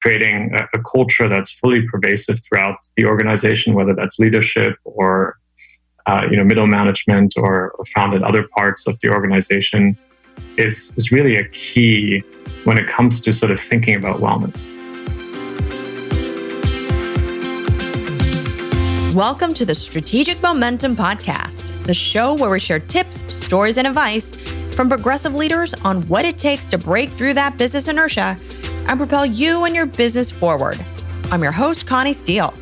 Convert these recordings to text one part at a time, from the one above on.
creating a culture that's fully pervasive throughout the organization, whether that's leadership or middle management or found in other parts of the organization, is really a key when it comes to sort of thinking about wellness. Welcome to the Strategic Momentum Podcast, the show where we share tips, stories, and advice from progressive leaders on what it takes to break through that business inertia and propel you and your business forward. I'm your host, Connie Steele.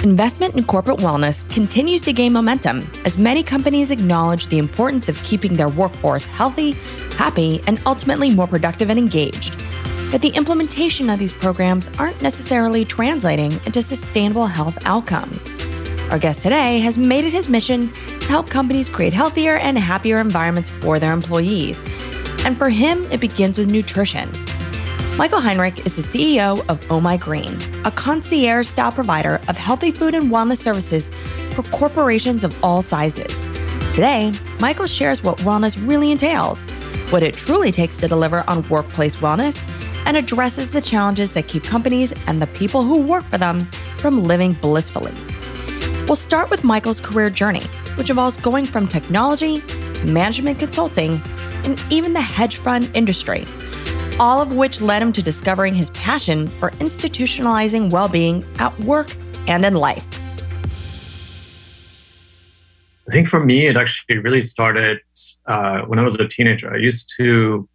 Investment in corporate wellness continues to gain momentum as many companies acknowledge the importance of keeping their workforce healthy, happy, and ultimately more productive and engaged. But the implementation of these programs aren't necessarily translating into sustainable health outcomes. Our guest today has made it his mission to help companies create healthier and happier environments for their employees. And for him, it begins with nutrition. Michael Heinrich is the CEO of Oh My Green, a concierge-style provider of healthy food and wellness services for corporations of all sizes. Today, Michael shares what wellness really entails, what it truly takes to deliver on workplace wellness, and addresses the challenges that keep companies and the people who work for them from living blissfully. We'll start with Michael's career journey, which involves going from technology to management consulting and even the hedge fund industry, all of which led him to discovering his passion for institutionalizing well-being at work and in life. I think for me, it actually really started when I was a teenager. I used to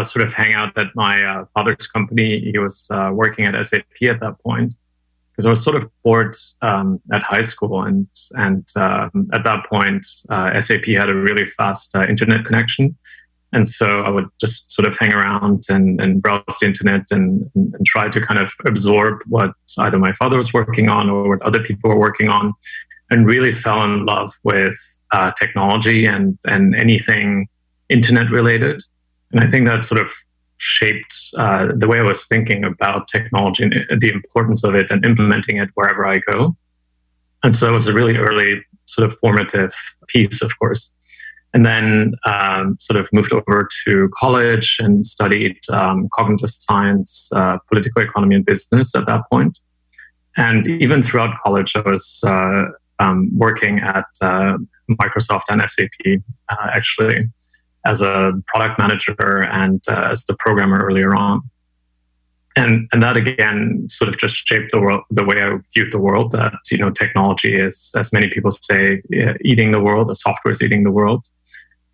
sort of hang out at my father's company. He was working at SAP at that point because I was sort of bored at high school. And at that point, SAP had a really fast internet connection. And so I would just sort of hang around and browse the internet and try to kind of absorb what either my father was working on or what other people were working on, and really fell in love with technology and anything internet related. And I think that sort of shaped the way I was thinking about technology and the importance of it and implementing it wherever I go. And so it was a really early sort of formative piece, of course. And then sort of moved over to college and studied cognitive science, political economy, and business at that point. And even throughout college, I was working at Microsoft and SAP, actually, as a product manager and as the programmer earlier on. And that, again, sort of just shaped the world, the way I viewed the world, that, technology is, as many people say, eating the world, or software is eating the world.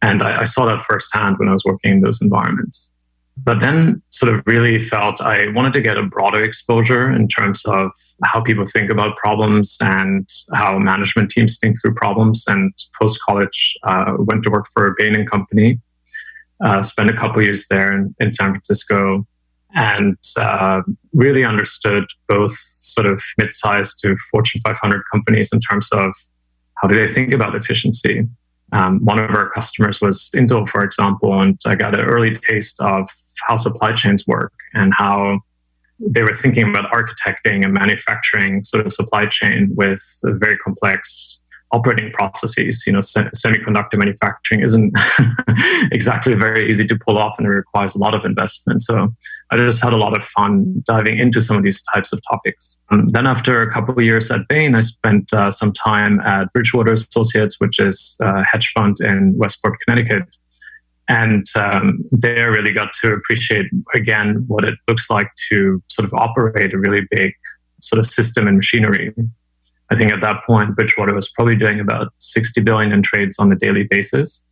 And I saw that firsthand when I was working in those environments. But then sort of really felt I wanted to get a broader exposure in terms of how people think about problems and how management teams think through problems. And post-college, went to work for a Bain & Company, spent a couple years there in San Francisco, and really understood both sort of mid-sized to Fortune 500 companies in terms of how do they think about efficiency. One of our customers was Intel, for example, and I got an early taste of how supply chains work and how they were thinking about architecting and manufacturing sort of supply chain with very complex operating processes. Semiconductor manufacturing isn't exactly very easy to pull off, and it requires a lot of investment. So I just had a lot of fun diving into some of these types of topics. Then after a couple of years at Bain, I spent some time at Bridgewater Associates, which is a hedge fund in Westport, Connecticut. And there really got to appreciate, again, what it looks like to sort of operate a really big sort of system and machinery. I think at that point, Bridgewater was probably doing about 60 billion in trades on a daily basis.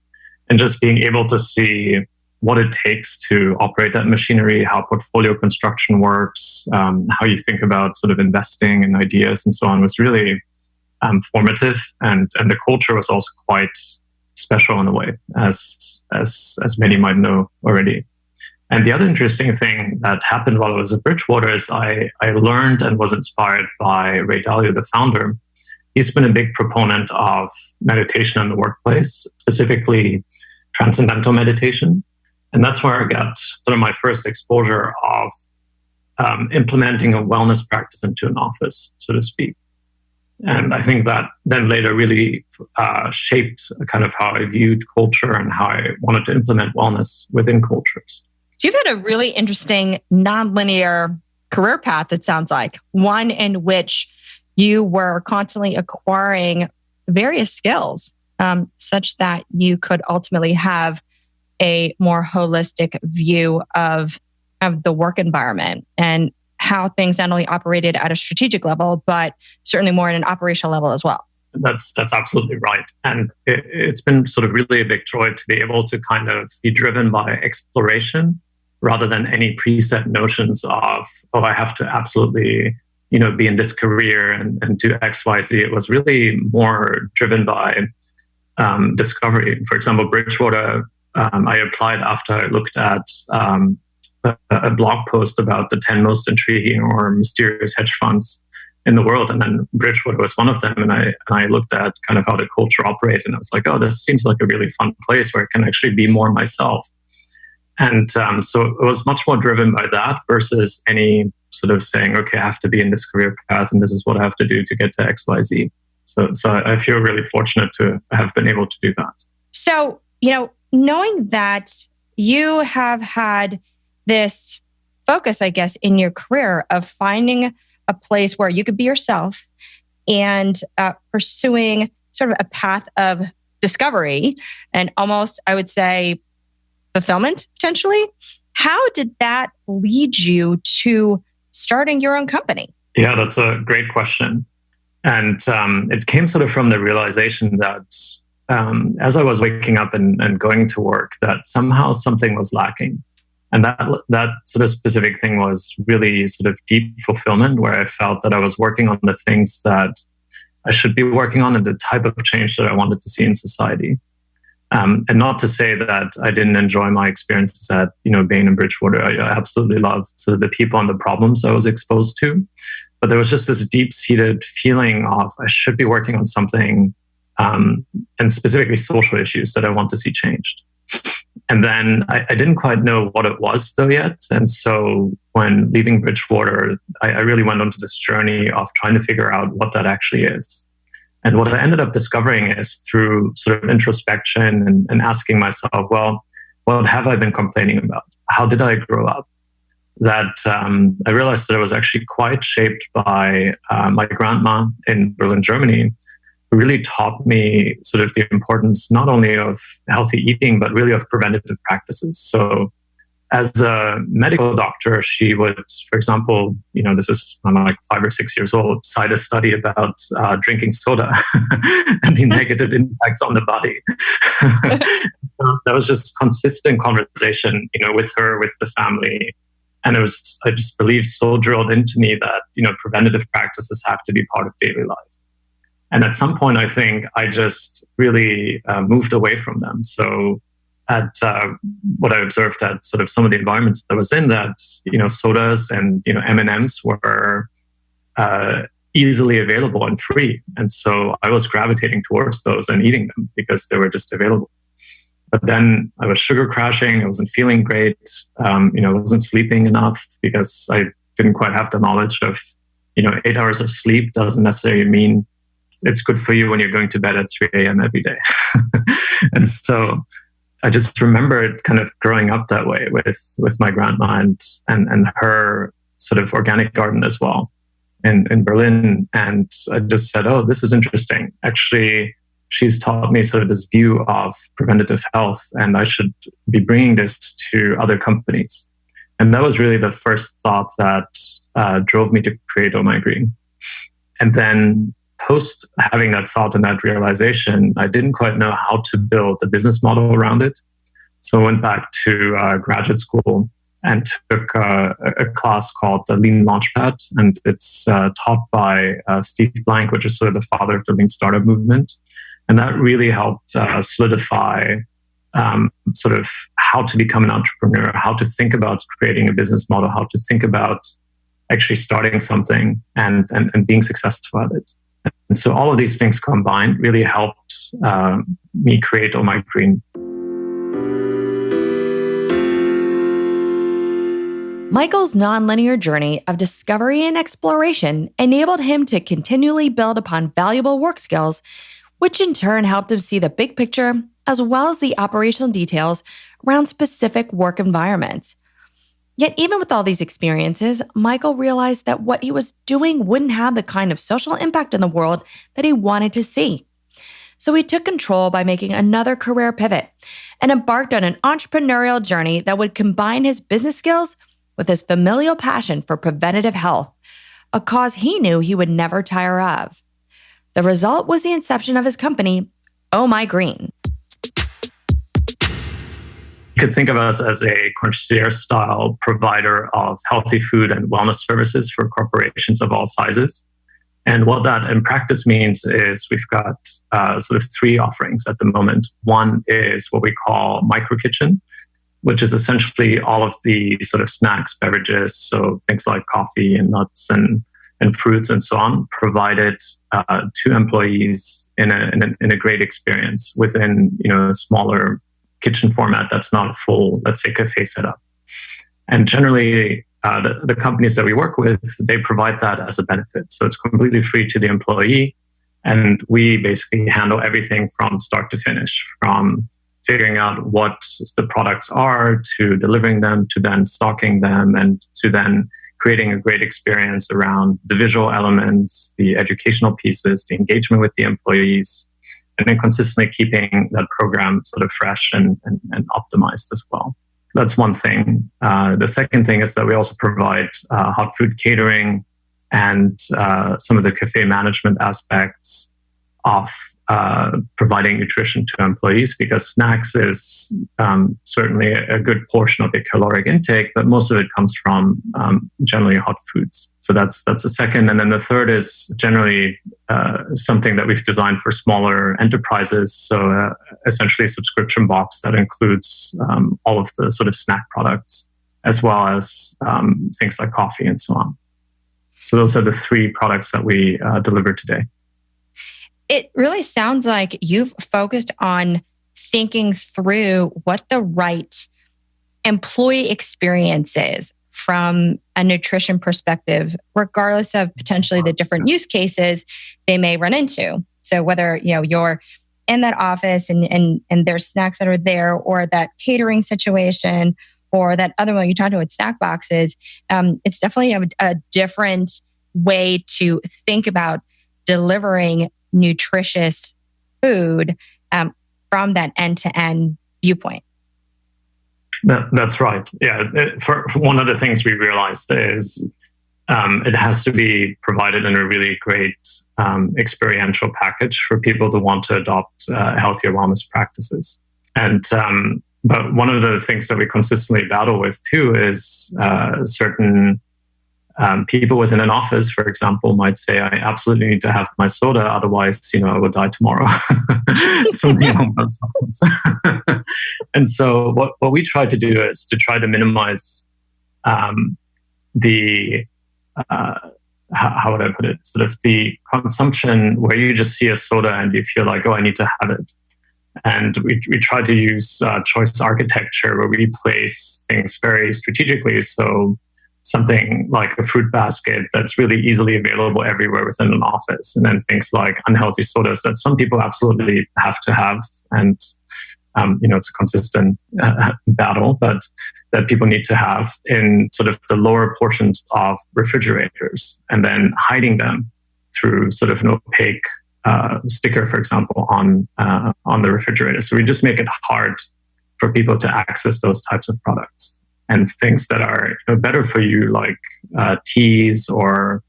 And just being able to see what it takes to operate that machinery, how portfolio construction works, how you think about sort of investing in ideas and so on was really formative. And the culture was also quite special in a way, as many might know already. And the other interesting thing that happened while I was at Bridgewater is I learned and was inspired by Ray Dalio, the founder. He's been a big proponent of meditation in the workplace, specifically transcendental meditation. And that's where I got sort of my first exposure of implementing a wellness practice into an office, so to speak. And I think that then later really shaped kind of how I viewed culture and how I wanted to implement wellness within cultures. So you've had a really interesting nonlinear career path, it sounds like, one in which you were constantly acquiring various skills such that you could ultimately have a more holistic view of the work environment and how things not only operated at a strategic level, but certainly more at an operational level as well. That's absolutely right. And it's been sort of really a big joy to be able to kind of be driven by exploration rather than any preset notions of, oh, I have to absolutely, be in this career and do X, Y, Z. It was really more driven by discovery. For example, Bridgewater, I applied after I looked at a blog post about the 10 most intriguing or mysterious hedge funds in the world. And then Bridgewater was one of them. And I looked at kind of how the culture operates. And I was like, oh, this seems like a really fun place where I can actually be more myself. And so it was much more driven by that versus any sort of saying, okay, I have to be in this career path and this is what I have to do to get to X, Y, Z. So I feel really fortunate to have been able to do that. So, knowing that you have had this focus, I guess, in your career of finding a place where you could be yourself and pursuing sort of a path of discovery and almost, I would say, fulfillment potentially. How did that lead you to starting your own company? Yeah, that's a great question. And it came sort of from the realization that as I was waking up and going to work, that somehow something was lacking. And that sort of specific thing was really sort of deep fulfillment, where I felt that I was working on the things that I should be working on and the type of change that I wanted to see in society. And not to say that I didn't enjoy my experiences at, being in Bridgewater. I absolutely loved sort of the people and the problems I was exposed to. But there was just this deep-seated feeling of I should be working on something, and specifically social issues that I want to see changed. And then I didn't quite know what it was though yet. And so when leaving Bridgewater, I really went onto this journey of trying to figure out what that actually is. And what I ended up discovering is through sort of introspection and asking myself, well, what have I been complaining about? How did I grow up? That I realized that I was actually quite shaped by my grandma in Berlin, Germany, who really taught me sort of the importance not only of healthy eating, but really of preventative practices. So as a medical doctor, she would, for example, this is when I'm like 5 or 6 years old, cite a study about drinking soda and the negative impacts on the body. So that was just consistent conversation, with her, with the family. And I just believed so drilled into me that, preventative practices have to be part of daily life. And at some point, I think I just really moved away from them. So at what I observed at sort of some of the environments that I was in, that, sodas and, M&Ms were easily available and free. And so I was gravitating towards those and eating them because they were just available. But then I was sugar crashing. I wasn't feeling great. I wasn't sleeping enough because I didn't quite have the knowledge of, 8 hours of sleep doesn't necessarily mean it's good for you when you're going to bed at 3 a.m. every day. And so I just remembered kind of growing up that way with my grandma and her sort of organic garden as well in Berlin. And I just said, oh, this is interesting. Actually, she's taught me sort of this view of preventative health, and I should be bringing this to other companies. And that was really the first thought that drove me to create Oh My Green. And then post having that thought and that realization, I didn't quite know how to build a business model around it. So I went back to graduate school and took a class called the Lean Launchpad. And it's taught by Steve Blank, which is sort of the father of the Lean Startup movement. And that really helped solidify sort of how to become an entrepreneur, how to think about creating a business model, how to think about actually starting something and being successful at it. And so all of these things combined really helped me create Oh My Green. Michael's nonlinear journey of discovery and exploration enabled him to continually build upon valuable work skills, which in turn helped him see the big picture as well as the operational details around specific work environments. Yet even with all these experiences, Michael realized that what he was doing wouldn't have the kind of social impact in the world that he wanted to see. So he took control by making another career pivot and embarked on an entrepreneurial journey that would combine his business skills with his familial passion for preventative health, a cause he knew he would never tire of. The result was the inception of his company, Oh My Green. You could think of us as a concierge-style provider of healthy food and wellness services for corporations of all sizes. And what that in practice means is we've got sort of three offerings at the moment. One is what we call micro kitchen, which is essentially all of the sort of snacks, beverages, so things like coffee and nuts and fruits and so on, provided to employees in a great experience within a smaller kitchen format that's not a full, let's say, cafe setup. And generally, the companies that we work with, they provide that as a benefit. So it's completely free to the employee. And we basically handle everything from start to finish, from figuring out what the products are, to delivering them, to then stocking them, and to then creating a great experience around the visual elements, the educational pieces, the engagement with the employees, and then consistently keeping that program sort of fresh and optimized as well. That's one thing. The second thing is that we also provide hot food catering and some of the cafe management aspects of providing nutrition to employees, because snacks is certainly a good portion of the caloric intake, but most of it comes from generally hot foods. So that's a second. And then the third is generally something that we've designed for smaller enterprises. So essentially a subscription box that includes all of the sort of snack products, as well as things like coffee and so on. So those are the three products that we deliver today. It really sounds like you've focused on thinking through what the right employee experience is from a nutrition perspective, regardless of potentially the different use cases they may run into. So whether you're in that office and there's snacks that are there, or that catering situation, or that other one you talked about with snack boxes, it's definitely a different way to think about delivering nutritious food from that end-to-end viewpoint. That's right. Yeah. For one of the things we realized is it has to be provided in a really great experiential package for people to want to adopt healthier wellness practices. And but one of the things that we consistently battle with too is certain people within an office, for example, might say, I absolutely need to have my soda, otherwise, I will die tomorrow. Something along those lines. And so what we try to do is to try to minimize the, how would I put it, sort of the consumption where you just see a soda and you feel like, I need to have it. And we try to use choice architecture where we place things very strategically. So something like a fruit basket that's really easily available everywhere within an office. And then things like unhealthy sodas that some people absolutely have to have. And, it's a consistent battle, but that people need to have in sort of the lower portions of refrigerators, and then hiding them through sort of an opaque sticker, for example, on the refrigerator. So we just make it hard for people to access those types of products. And things that are better for you, like teas or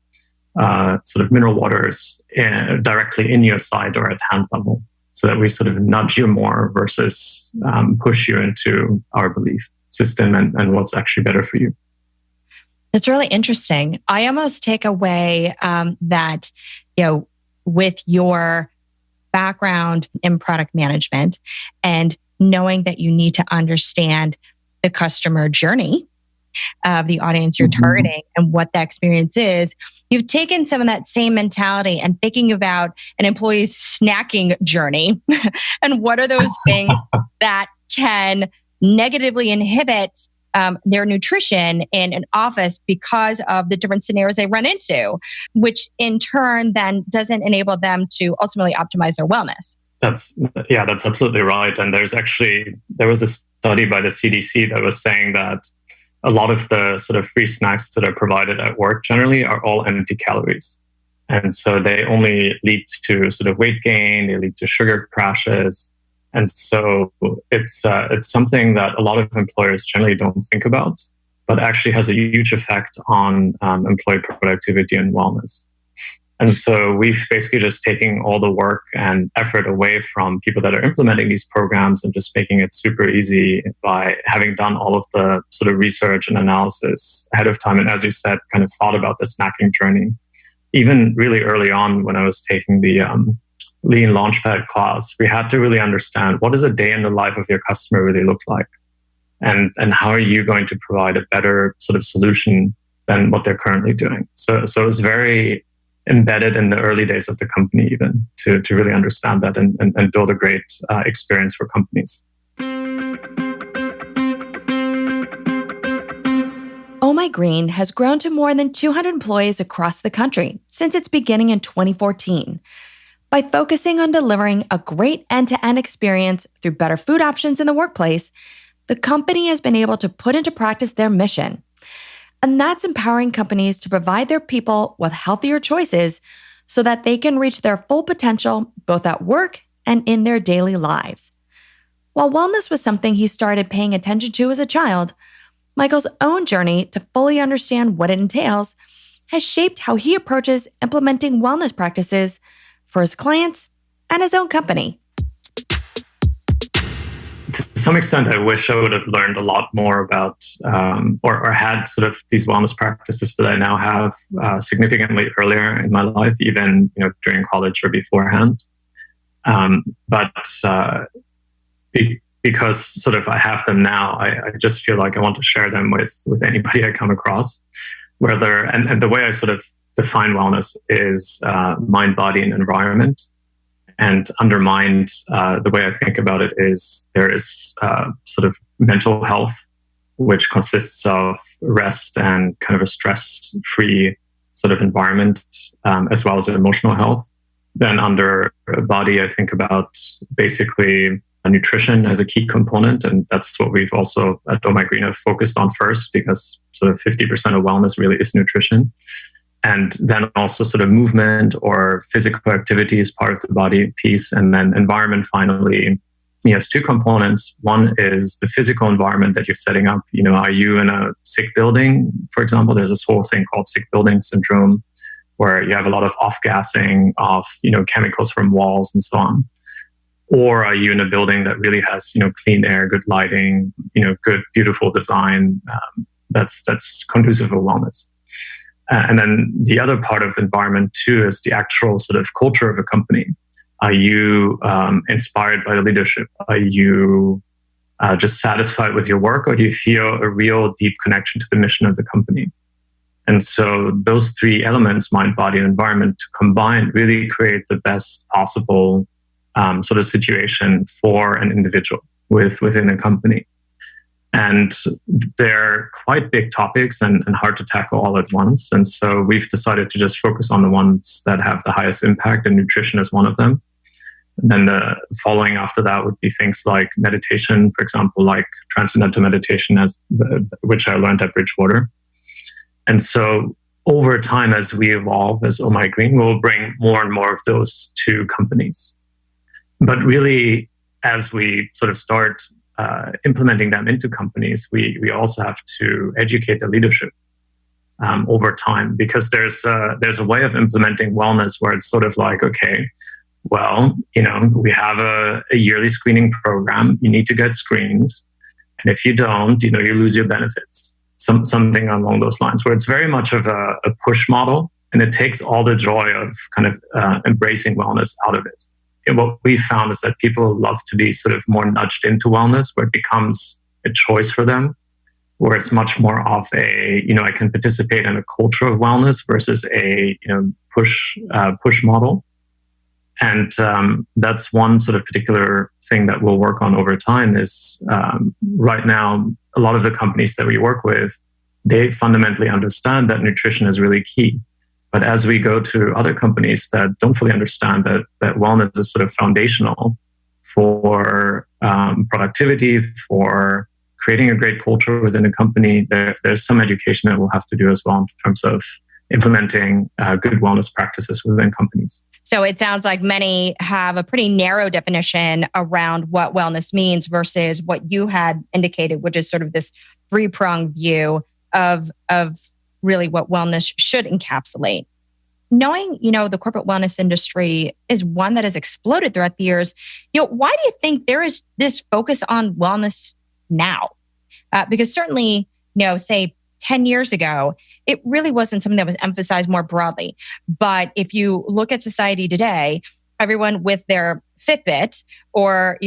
sort of mineral waters directly in your sight or at hand level, so that we sort of nudge you more versus push you into our belief system and what's actually better for you. That's really interesting. I almost take away that, with your background in product management and knowing that you need to understand the customer journey of the audience you're targeting and what that experience is, you've taken some of that same mentality and thinking about an employee's snacking journey and what are those things that can negatively inhibit their nutrition in an office because of the different scenarios they run into, which in turn then doesn't enable them to ultimately optimize their wellness. That's absolutely right. And there was a study by the CDC that was saying that a lot of the sort of free snacks that are provided at work generally are all empty calories. And so they only lead to sort of weight gain, they lead to sugar crashes. And so it's something that a lot of employers generally don't think about, but actually has a huge effect on employee productivity and wellness. And so we've basically just taken all the work and effort away from people that are implementing these programs and just making it super easy by having done all of the sort of research and analysis ahead of time. And as you said, kind of thought about the snacking journey. Even really early on when I was taking the Lean Launchpad class, we had to really understand what does a day in the life of your customer really look like? And how are you going to provide a better sort of solution than what they're currently doing? So it was very embedded in the early days of the company even to really understand that and build a great experience for companies. Oh My Green has grown to more than 200 employees across the country since its beginning in 2014. By focusing on delivering a great end-to-end experience through better food options in the workplace, the company has been able to put into practice their mission. And that's empowering companies to provide their people with healthier choices so that they can reach their full potential both at work and in their daily lives. While wellness was something he started paying attention to as a child, Michael's own journey to fully understand what it entails has shaped how he approaches implementing wellness practices for his clients and his own company. To some extent, I wish I would have learned a lot more about or had sort of these wellness practices that I now have significantly earlier in my life, even during college or beforehand. Because sort of I have them now, I just feel like I want to share them with anybody I come across. And the way I sort of define wellness is mind, body, and environment. And under mind, the way I think about it is there is sort of mental health, which consists of rest and kind of a stress-free sort of environment, as well as emotional health. Then under body, I think about basically nutrition as a key component. And that's what we've also at Oh My Green have focused on first, because sort of 50% of wellness really is nutrition. And then also sort of movement or physical activity is part of the body piece. And then environment finally has two components. One is the physical environment that you're setting up. Are you in a sick building, for example? There's this whole thing called sick building syndrome, where you have a lot of off-gassing of chemicals from walls and so on. Or are you in a building that really has clean air, good lighting, good, beautiful design that's conducive for wellness? And then the other part of environment too is the actual sort of culture of a company. Are you inspired by the leadership? Are you just satisfied with your work, or do you feel a real deep connection to the mission of the company? And so those three elements, mind, body, and environment, combined really create the best possible sort of situation for an individual within a company. And they're quite big topics and hard to tackle all at once. And so we've decided to just focus on the ones that have the highest impact, and nutrition is one of them. And then the following after that would be things like meditation, for example, like transcendental meditation, which I learned at Bridgewater. And so over time, as we evolve as Oh My Green, we'll bring more and more of those to companies. But really, as we sort of start implementing them into companies, we also have to educate the leadership over time, because there's a way of implementing wellness where it's sort of like, okay, well, we have a yearly screening program. You need to get screened, and if you don't, you lose your benefits. Something along those lines, where it's very much of a push model, and it takes all the joy of kind of embracing wellness out of it. And what we found is that people love to be sort of more nudged into wellness, where it becomes a choice for them, where it's much more of a, I can participate in a culture of wellness versus a, push model. And that's one sort of particular thing that we'll work on over time is right now, a lot of the companies that we work with, they fundamentally understand that nutrition is really key. But as we go to other companies that don't fully understand that wellness is sort of foundational for productivity, for creating a great culture within a company, there's some education that we'll have to do as well in terms of implementing good wellness practices within companies. So it sounds like many have a pretty narrow definition around what wellness means versus what you had indicated, which is sort of this three-pronged view of really what wellness should encapsulate. Knowing, the corporate wellness industry is one that has exploded throughout the years, why do you think there is this focus on wellness now? Because certainly, say 10 years ago, it really wasn't something that was emphasized more broadly. But if you look at society today, everyone with their Fitbit or,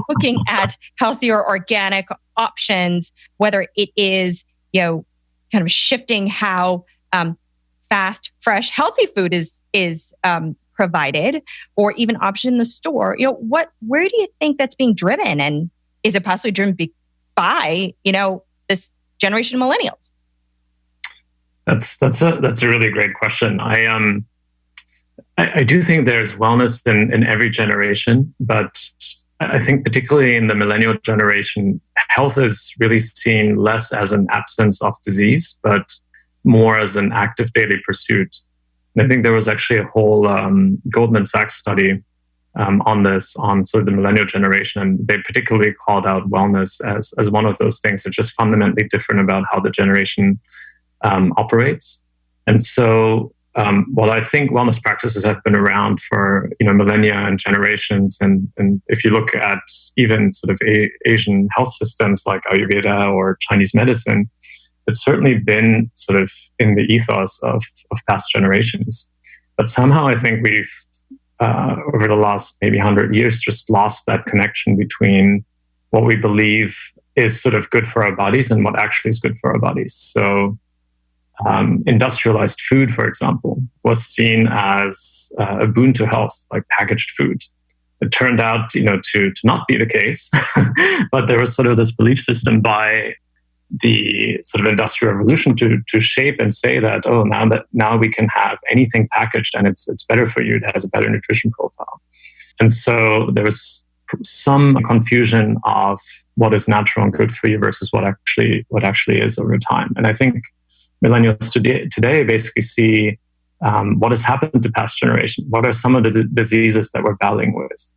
looking at healthier organic options, whether it is, kind of shifting how fast, fresh, healthy food is provided, or even option in the store. Where do you think that's being driven, and is it possibly driven by this generation of millennials? That's a really great question. I do think there's wellness in every generation, but I think particularly in the millennial generation, health is really seen less as an absence of disease, but more as an active daily pursuit. And I think there was actually a whole Goldman Sachs study on this, on sort of the millennial generation, and they particularly called out wellness as one of those things that are just fundamentally different about how the generation operates. And so while I think wellness practices have been around for millennia and generations, and if you look at even sort of Asian health systems like Ayurveda or Chinese medicine, it's certainly been sort of in the ethos of past generations. But somehow I think we've, over the last maybe 100 years, just lost that connection between what we believe is sort of good for our bodies and what actually is good for our bodies. So industrialized food, for example, was seen as a boon to health, like packaged food. It turned out, to not be the case, but there was sort of this belief system by the sort of industrial revolution to shape and say that, now we can have anything packaged and it's better for you. It has a better nutrition profile. And so there was some confusion of what is natural and good for you versus what actually is over time. And I think millennials today basically see what has happened to past generations. What are some of the diseases that we're battling with?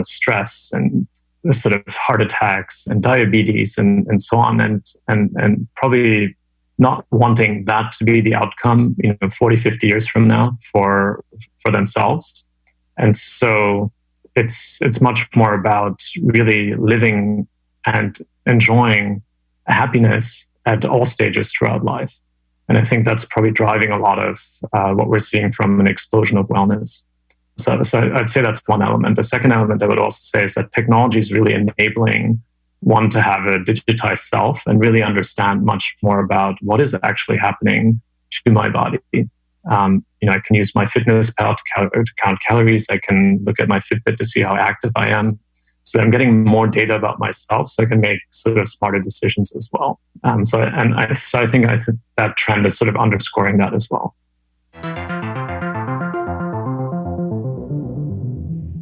Stress and sort of heart attacks and diabetes and so on, and probably not wanting that to be the outcome 40, 50 years from now for themselves. And so it's much more about really living and enjoying happiness at all stages throughout life. And I think that's probably driving a lot of what we're seeing from an explosion of wellness. So I'd say that's one element. The second element I would also say is that technology is really enabling one to have a digitized self and really understand much more about what is actually happening to my body. I can use my FitnessPal to count calories. I can look at my Fitbit to see how active I am. So I'm getting more data about myself, so I can make sort of smarter decisions as well. So I think that trend is sort of underscoring that as well.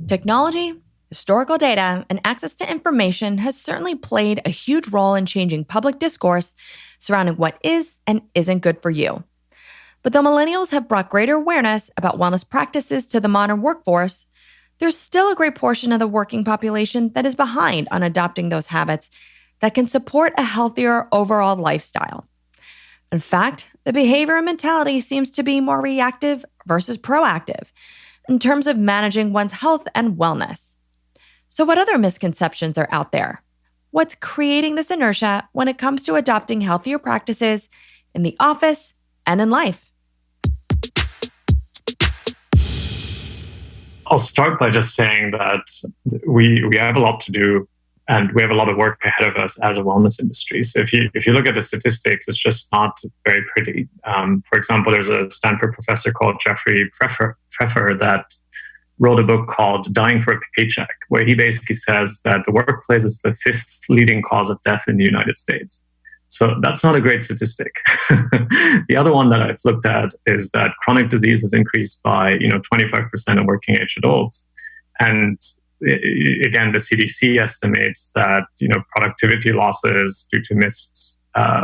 Technology, historical data, and access to information has certainly played a huge role in changing public discourse surrounding what is and isn't good for you. But though millennials have brought greater awareness about wellness practices to the modern workforce, there's still a great portion of the working population that is behind on adopting those habits that can support a healthier overall lifestyle. In fact, the behavior and mentality seems to be more reactive versus proactive in terms of managing one's health and wellness. So what other misconceptions are out there? What's creating this inertia when it comes to adopting healthier practices in the office and in life? I'll start by just saying that we have a lot to do and we have a lot of work ahead of us as a wellness industry. So if you look at the statistics, it's just not very pretty. For example, there's a Stanford professor called Jeffrey Pfeffer that wrote a book called Dying for a Paycheck, where he basically says that the workplace is the 5th leading cause of death in the United States. So that's not a great statistic. The other one that I've looked at is that chronic disease has increased by 25% in working age adults. And again, the CDC estimates that, productivity losses due to missed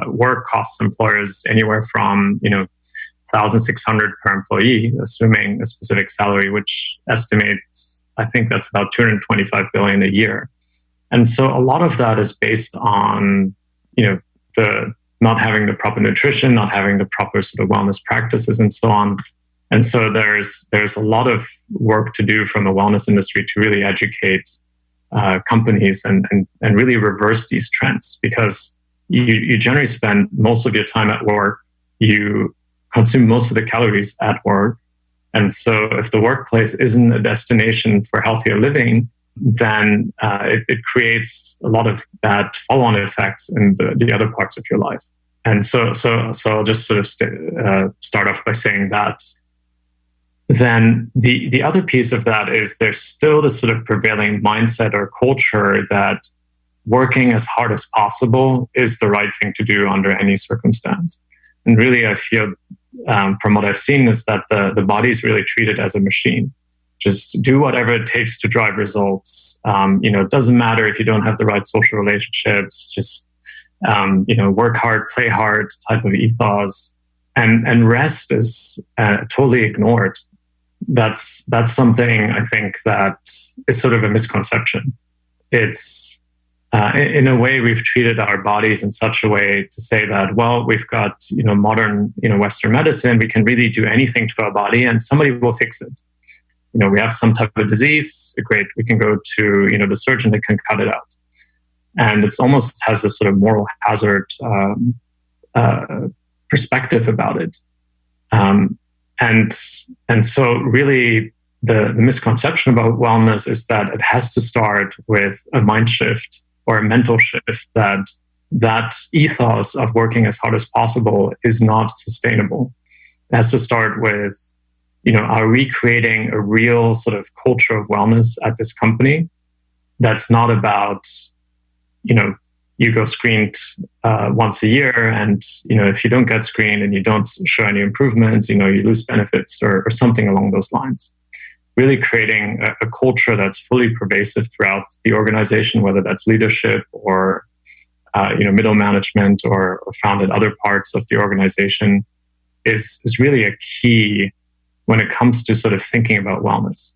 work costs employers anywhere from, 1,600 per employee, assuming a specific salary, which estimates, I think that's about 225 billion a year. And so a lot of that is based on, the not having the proper nutrition, not having the proper sort of wellness practices and so on. And so there's a lot of work to do from the wellness industry to really educate companies and really reverse these trends, because you generally spend most of your time at work, you consume most of the calories at work. And so if the workplace isn't a destination for healthier living, then it creates a lot of bad follow-on effects in the other parts of your life. And so I'll just sort of start off by saying that. Then the other piece of that is there's still this sort of prevailing mindset or culture that working as hard as possible is the right thing to do under any circumstance. And really, I feel from what I've seen is that the body is really treated as a machine. Just do whatever it takes to drive results. It doesn't matter if you don't have the right social relationships. Just work hard, play hard type of ethos, and rest is totally ignored. That's something I think that is sort of a misconception. It's in a way we've treated our bodies in such a way to say that, well, we've got modern Western medicine, we can really do anything to our body and somebody will fix it. We have some type of disease, great, we can go to the surgeon that can cut it out. And it's almost has this sort of moral hazard perspective about it. And so really the misconception about wellness is that it has to start with a mind shift or a mental shift, that ethos of working as hard as possible is not sustainable. It has to start with, are we creating a real sort of culture of wellness at this company that's not about, you go screened once a year, and if you don't get screened and you don't show any improvements, you lose benefits or something along those lines. Really creating a culture that's fully pervasive throughout the organization, whether that's leadership or middle management or found in other parts of the organization, is really a key when it comes to sort of thinking about wellness.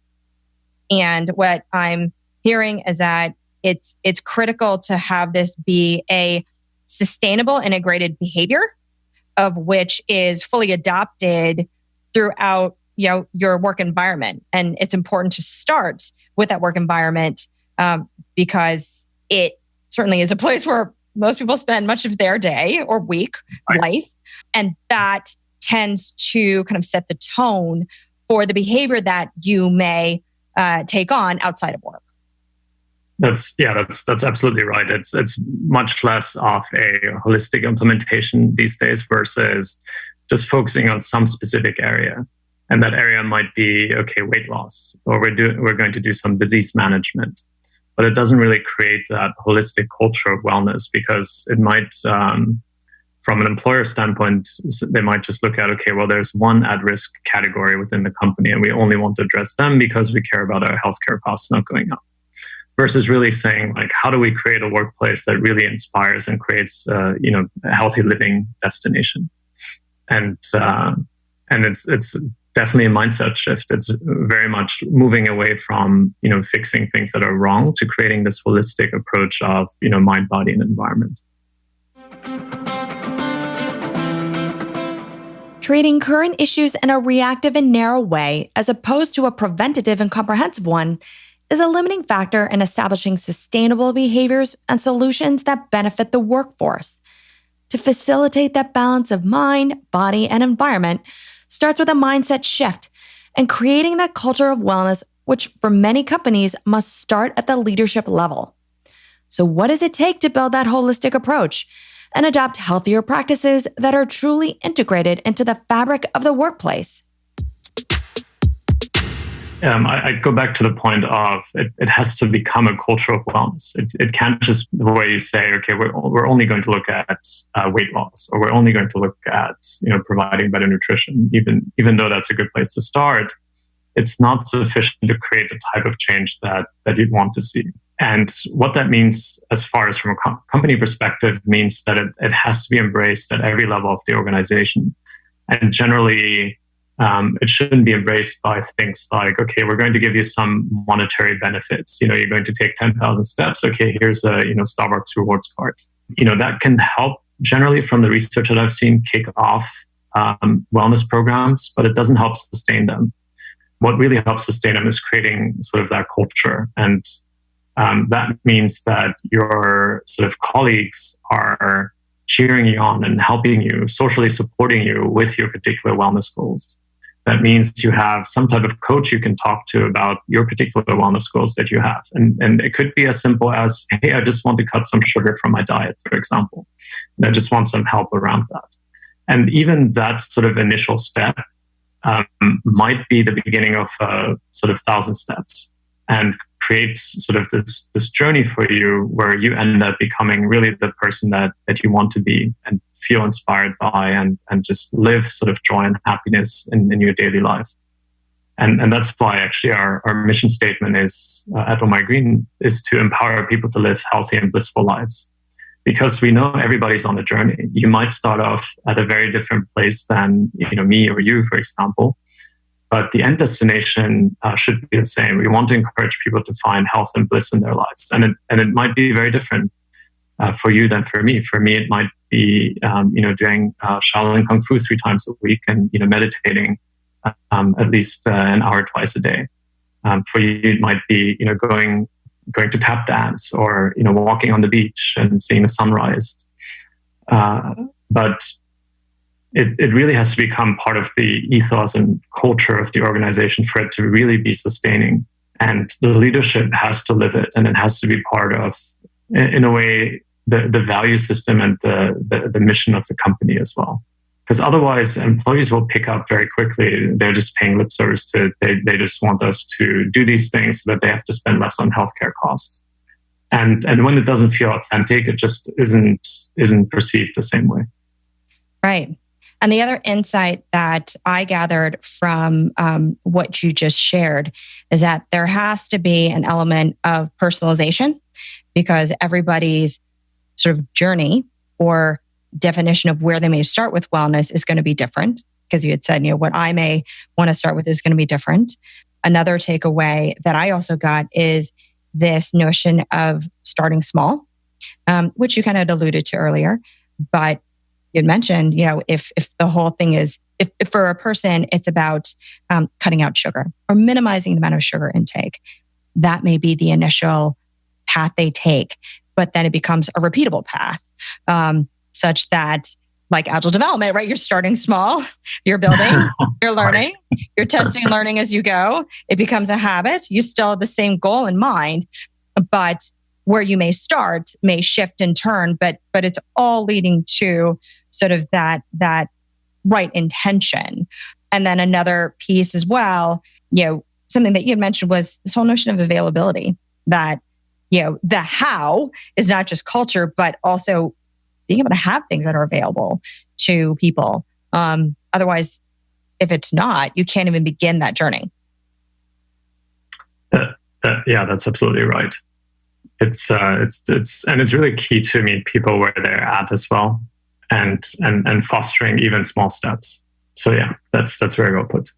And what I'm hearing is that it's critical to have this be a sustainable integrated behavior of which is fully adopted throughout your work environment. And it's important to start with that work environment because it certainly is a place where most people spend much of their day or week, life. And that tends to kind of set the tone for the behavior that you may take on outside of work. That's absolutely right. It's much less of a holistic implementation these days versus just focusing on some specific area. And that area might be, weight loss, or we're going to do some disease management. But it doesn't really create that holistic culture of wellness, because it might, from an employer standpoint, they might just look at, there's one at-risk category within the company, and we only want to address them because we care about our healthcare costs not going up. Versus really saying, how do we create a workplace that really inspires and creates, a healthy living destination? And it's definitely a mindset shift. It's very much moving away from, fixing things that are wrong to creating this holistic approach of, mind, body, and environment. Treating current issues in a reactive and narrow way, as opposed to a preventative and comprehensive one, is a limiting factor in establishing sustainable behaviors and solutions that benefit the workforce. To facilitate that balance of mind, body, and environment starts with a mindset shift and creating that culture of wellness, which for many companies must start at the leadership level. So what does it take to build that holistic approach and adopt healthier practices that are truly integrated into the fabric of the workplace? I go back to the point of it has to become a culture of wellness. It can't just the way you say, we're only going to look at weight loss, or we're only going to look at providing better nutrition, even though that's a good place to start. it's not sufficient to create the type of change that you'd want to see. And what that means, as far as from a company perspective, means that it has to be embraced at every level of the organization. And generally, it shouldn't be embraced by things like, okay, we're going to give you some monetary benefits. You're going to take 10,000 steps. Okay, here's a Starbucks rewards card. That can help generally, from the research that I've seen, kick off wellness programs, but it doesn't help sustain them. What really helps sustain them is creating sort of that culture. And that means that your sort of colleagues are cheering you on and helping you, socially supporting you with your particular wellness goals. That means you have some type of coach you can talk to about your particular wellness goals that you have. And it could be as simple as, hey, I just want to cut some sugar from my diet, for example. And I just want some help around that. And even that sort of initial step might be the beginning of sort of 1,000 steps, and create sort of this journey for you where you end up becoming really the person that you want to be and feel inspired by, and just live sort of joy and happiness in your daily life. And that's why actually our mission statement is at Oh My Green is to empower people to live healthy and blissful lives. Because we know everybody's on a journey. You might start off at a very different place than me or you, for example. But the end destination should be the same. We want to encourage people to find health and bliss in their lives. And it might be very different for you than for me. For me, it might be, doing Shaolin Kung Fu 3 times a week and, meditating at least an hour twice a day. For you, it might be, going to tap dance or, walking on the beach and seeing the sunrise. But it really has to become part of the ethos and culture of the organization for it to really be sustaining. And the leadership has to live it, and it has to be part of, in a way, the value system and the mission of the company as well. Because otherwise, employees will pick up very quickly. They're just paying lip service to it. They just want us to do these things so that they have to spend less on healthcare costs. And when it doesn't feel authentic, it just isn't perceived the same way. Right. And the other insight that I gathered from what you just shared is that there has to be an element of personalization, because everybody's sort of journey or definition of where they may start with wellness is going to be different. Because you had said, what I may want to start with is going to be different. Another takeaway that I also got is this notion of starting small, which you kind of alluded to earlier. But you'd mentioned, if the whole thing is, if for a person, it's about cutting out sugar or minimizing the amount of sugar intake, that may be the initial path they take. But then it becomes a repeatable path, such that, like agile development, right? You're starting small, you're building, you're learning, you're testing and learning as you go. It becomes a habit. You still have the same goal in mind, but where you may start may shift and turn, but it's all leading to sort of that right intention. And then another piece as well, something that you had mentioned was this whole notion of availability, that, the how is not just culture, but also being able to have things that are available to people. Otherwise, if it's not, you can't even begin that journey. Yeah, that's absolutely right. It's really key to meet people where they're at as well, and fostering even small steps. So yeah, that's very well put.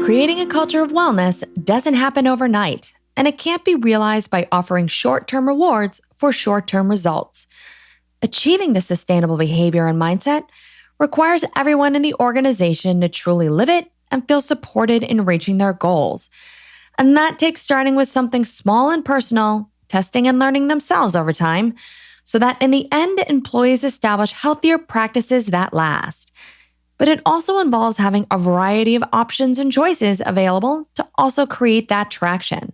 Creating a culture of wellness doesn't happen overnight, and it can't be realized by offering short-term rewards for short-term results. Achieving this sustainable behavior and mindset requires everyone in the organization to truly live it and feel supported in reaching their goals. And that takes starting with something small and personal, testing and learning themselves over time, so that in the end, employees establish healthier practices that last. But it also involves having a variety of options and choices available to also create that traction.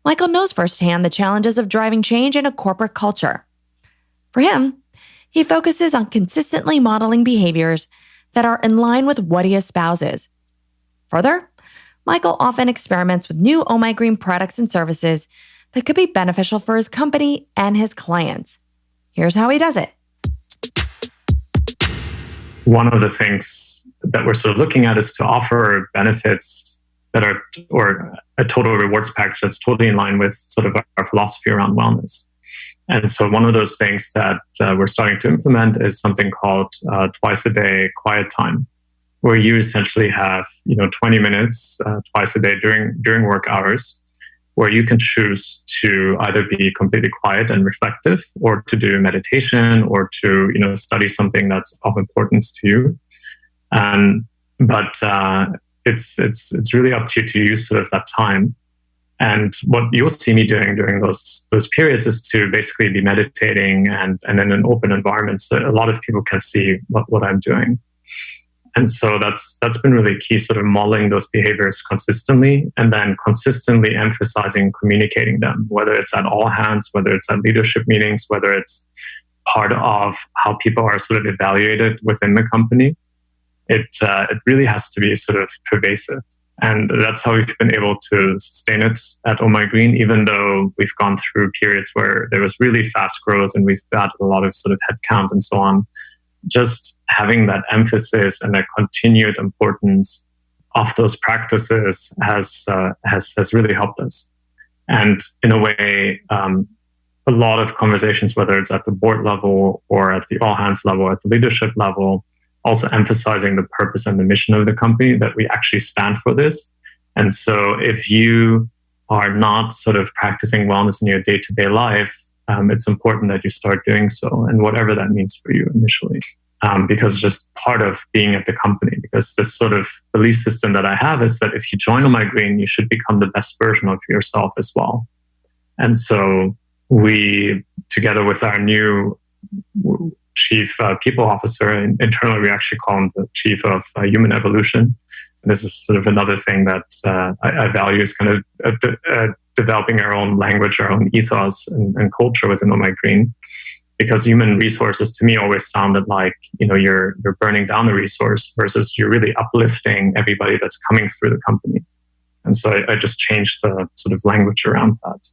Michael knows firsthand the challenges of driving change in a corporate culture. For him, he focuses on consistently modeling behaviors that are in line with what he espouses. Further, Michael often experiments with new Oh My Green products and services that could be beneficial for his company and his clients. Here's how he does it. One of the things that we're sort of looking at is to offer benefits that are, or a total rewards package that's totally in line with sort of our philosophy around wellness. And so one of those things that we're starting to implement is something called twice a day quiet time, where you essentially have 20 minutes twice a day during work hours, where you can choose to either be completely quiet and reflective, or to do meditation, or to study something that's of importance to you. But it's really up to you to use sort of that time. And what you'll see me doing during those periods is to basically be meditating and in an open environment, so a lot of people can see what I'm doing. And so that's been really key, sort of modeling those behaviors consistently, and then consistently emphasizing communicating them, whether it's at all hands, whether it's at leadership meetings, whether it's part of how people are sort of evaluated within the company. It really has to be sort of pervasive. And that's how we've been able to sustain it at Oh My Green, even though we've gone through periods where there was really fast growth and we've added a lot of sort of headcount and so on. Just having that emphasis and that continued importance of those practices has really helped us. And in a way, a lot of conversations, whether it's at the board level or at the all hands level, at the leadership level, also emphasizing the purpose and the mission of the company, that we actually stand for this. And so if you are not sort of practicing wellness in your day-to-day life, it's important that you start doing so, and whatever that means for you initially, because it's just part of being at the company. Because this sort of belief system that I have is that if you join On My Green, you should become the best version of yourself as well. And so we, together with our new chief people officer, and internally we actually call him the chief of human evolution. And this is sort of another thing that I value, is kind of developing our own language, our own ethos and culture within On My Green. Because human resources to me always sounded like, you're burning down the resource, versus you're really uplifting everybody that's coming through the company. And so I just changed the sort of language around that.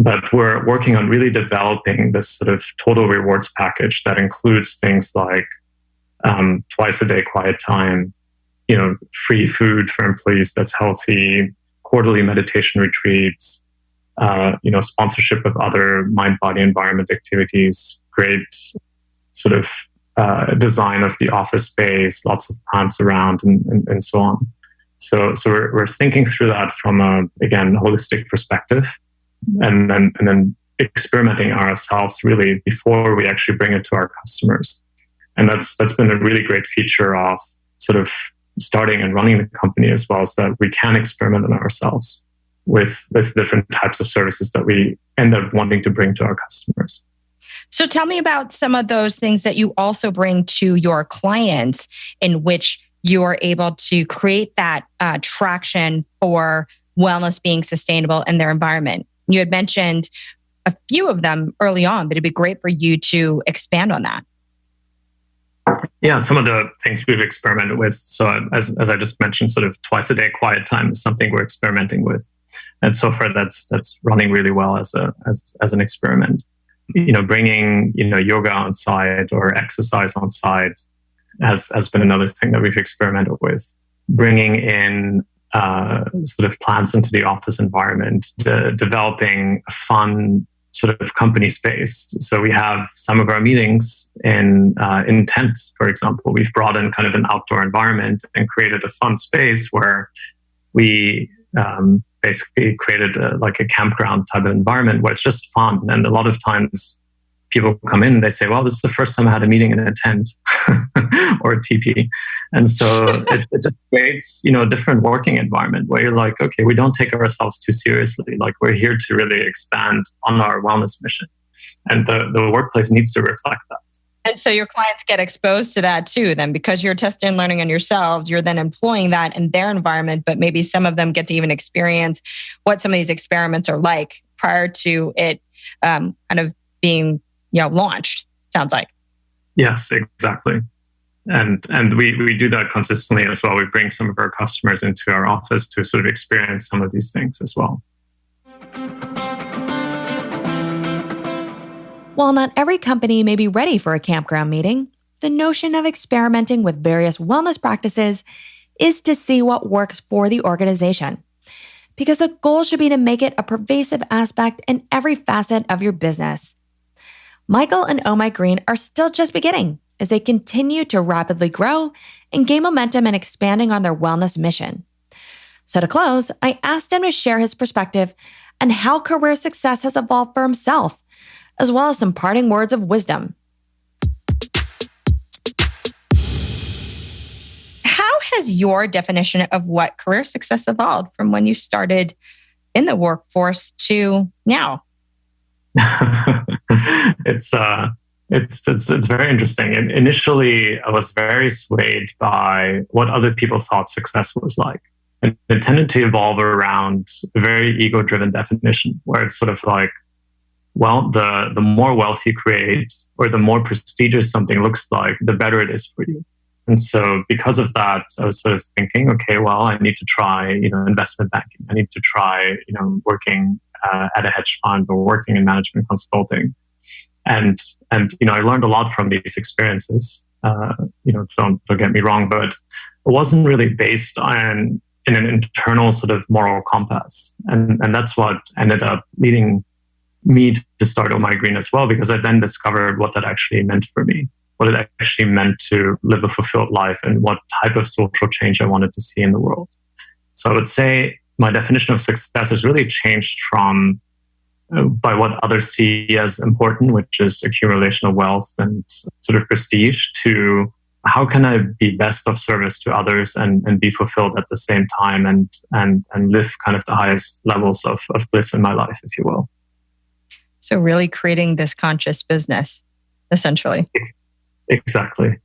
But we're working on really developing this sort of total rewards package that includes things like twice a day quiet time, free food for employees that's healthy, quarterly meditation retreats, sponsorship of other mind, body, environment activities, great sort of design of the office space, lots of plants around, and so on. So we're thinking through that from a, again, holistic perspective, and then experimenting ourselves really before we actually bring it to our customers. And that's been a really great feature of sort of starting and running the company as well, so that we can experiment on ourselves with different types of services that we end up wanting to bring to our customers. So tell me about some of those things that you also bring to your clients, in which you are able to create that traction for wellness being sustainable in their environment. You had mentioned a few of them early on, but it'd be great for you to expand on that. Yeah, some of the things we've experimented with. So as I just mentioned, sort of twice a day quiet time is something we're experimenting with. And so far that's running really well as an experiment. Bringing, yoga on site or exercise on site has been another thing that we've experimented with. Bringing in sort of plants into the office environment, developing a fun sort of company space. So we have some of our meetings in tents, for example. We've brought in kind of an outdoor environment and created a fun space where we basically created a campground type of environment where it's just fun. And a lot of times people come in and they say, well, this is the first time I had a meeting in a tent or a teepee. And so it just creates, a different working environment where you're like, okay, we don't take ourselves too seriously. Like, we're here to really expand on our wellness mission. And the workplace needs to reflect that. And so your clients get exposed to that too, then, because you're testing and learning on yourselves, you're then employing that in their environment, but maybe some of them get to even experience what some of these experiments are like prior to it kind of being launched, sounds like. Yes, exactly. And we do that consistently as well. We bring some of our customers into our office to sort of experience some of these things as well. While not every company may be ready for a campground meeting, the notion of experimenting with various wellness practices is to see what works for the organization. Because the goal should be to make it a pervasive aspect in every facet of your business. Michael and Oh My Green are still just beginning as they continue to rapidly grow and gain momentum in expanding on their wellness mission. So to close, I asked him to share his perspective on how career success has evolved for himself, as well as some parting words of wisdom. How has your definition of what career success evolved from when you started in the workforce to now? It's very interesting. And initially, I was very swayed by what other people thought success was like. And it tended to evolve around a very ego-driven definition, where it's sort of like, well, the more wealth you create or the more prestigious something looks like, the better it is for you. And so because of that, I was sort of thinking, okay, well, I need to try, investment banking. I need to try, working at a hedge fund or working in management consulting. And I learned a lot from these experiences. Don't get me wrong, but it wasn't really based in an internal sort of moral compass. And that's what ended up leading me to start Oh My Green as well, because I then discovered what that actually meant for me, what it actually meant to live a fulfilled life and what type of social change I wanted to see in the world. So I would say my definition of success has really changed from by what others see as important, which is accumulation of wealth and sort of prestige, to how can I be best of service to others and be fulfilled at the same time and live kind of the highest levels of bliss in my life, if you will. So really creating this conscious business, essentially. Exactly.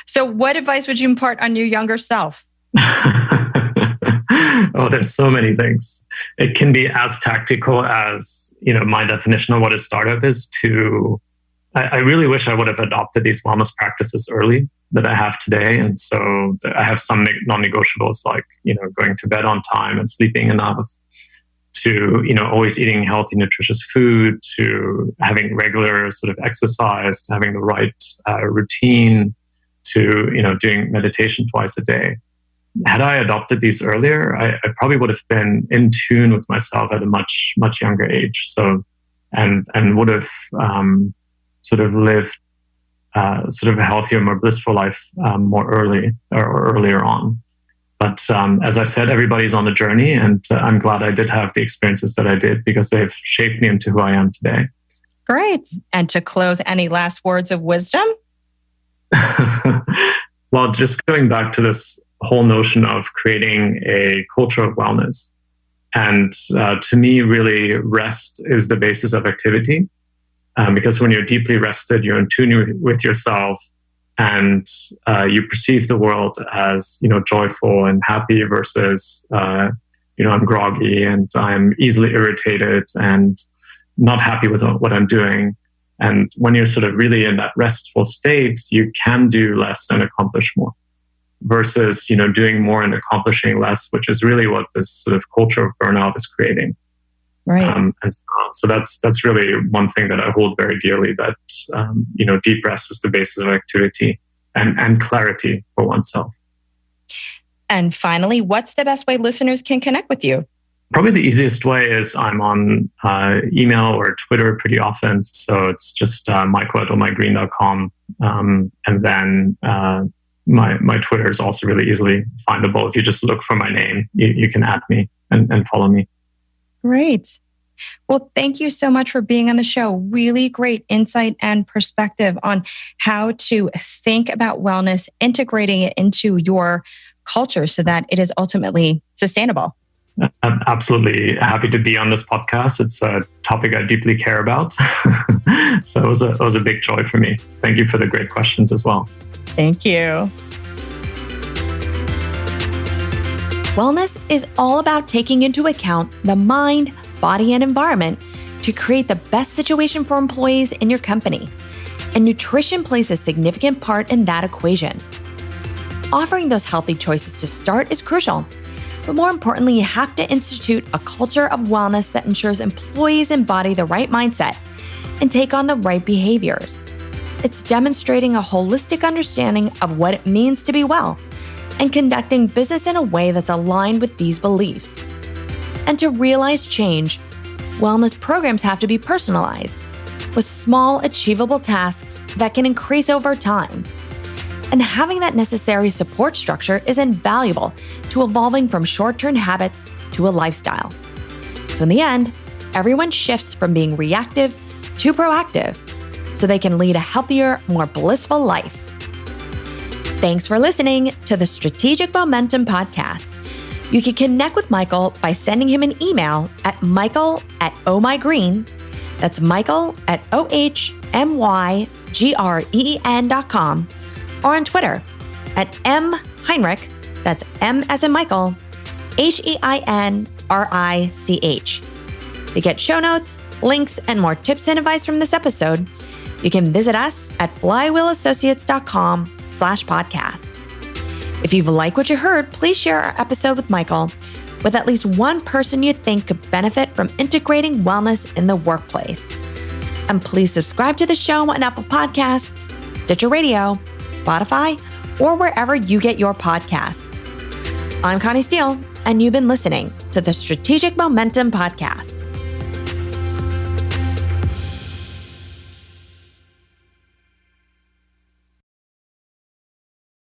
So what advice would you impart on your younger self? Oh, there's so many things. It can be as tactical as, my definition of what a startup is to, I really wish I would have adopted these wellness practices early that I have today. And so I have some non-negotiables like, going to bed on time and sleeping enough, to, always eating healthy, nutritious food, to having regular sort of exercise, to having the right routine, to, doing meditation twice a day. Had I adopted these earlier, I probably would have been in tune with myself at a much, much younger age. So, and would have sort of lived sort of a healthier, more blissful life more early or earlier on. But as I said, everybody's on a journey, and I'm glad I did have the experiences that I did because they've shaped me into who I am today. Great. And to close, any last words of wisdom? Well, just going back to this whole notion of creating a culture of wellness. And to me, really, rest is the basis of activity. Because when you're deeply rested, you're in tune with yourself, and you perceive the world as, joyful and happy versus, I'm groggy and I'm easily irritated and not happy with what I'm doing. And when you're sort of really in that restful state, you can do less and accomplish more versus, doing more and accomplishing less, which is really what this sort of culture of burnout is creating. Right. And so that's really one thing that I hold very dearly, that, deep rest is the basis of activity and clarity for oneself. And finally, what's the best way listeners can connect with you? Probably the easiest way is I'm on email or Twitter pretty often. So it's just michael@ohmygreen.com. And then my Twitter is also really easily findable. If you just look for my name, you can add me and follow me. Great. Well, thank you so much for being on the show. Really great insight and perspective on how to think about wellness, integrating it into your culture so that it is ultimately sustainable. I'm absolutely happy to be on this podcast. It's a topic I deeply care about. So it was a big joy for me. Thank you for the great questions as well. Thank you. Wellness is all about taking into account the mind, body, and environment to create the best situation for employees in your company. And nutrition plays a significant part in that equation. Offering those healthy choices to start is crucial. But more importantly, you have to institute a culture of wellness that ensures employees embody the right mindset and take on the right behaviors. It's demonstrating a holistic understanding of what it means to be well and conducting business in a way that's aligned with these beliefs. And to realize change, wellness programs have to be personalized with small, achievable tasks that can increase over time. And having that necessary support structure is invaluable to evolving from short-term habits to a lifestyle. So in the end, everyone shifts from being reactive to proactive so they can lead a healthier, more blissful life. Thanks for listening to the Strategic Momentum Podcast. You can connect with Michael by sending him an email at michael@ohmygreen. That's michael@ohmygreen.com, or on Twitter at @mheinrich, that's M as in Michael, HEINRICH. To get show notes, links, and more tips and advice from this episode, you can visit us at flywheelassociates.com/podcast. If you've liked what you heard, please share our episode with Michael with at least one person you think could benefit from integrating wellness in the workplace. And please subscribe to the show on Apple Podcasts, Stitcher Radio, Spotify, or wherever you get your podcasts. I'm Connie Steele, and you've been listening to the Strategic Momentum Podcast.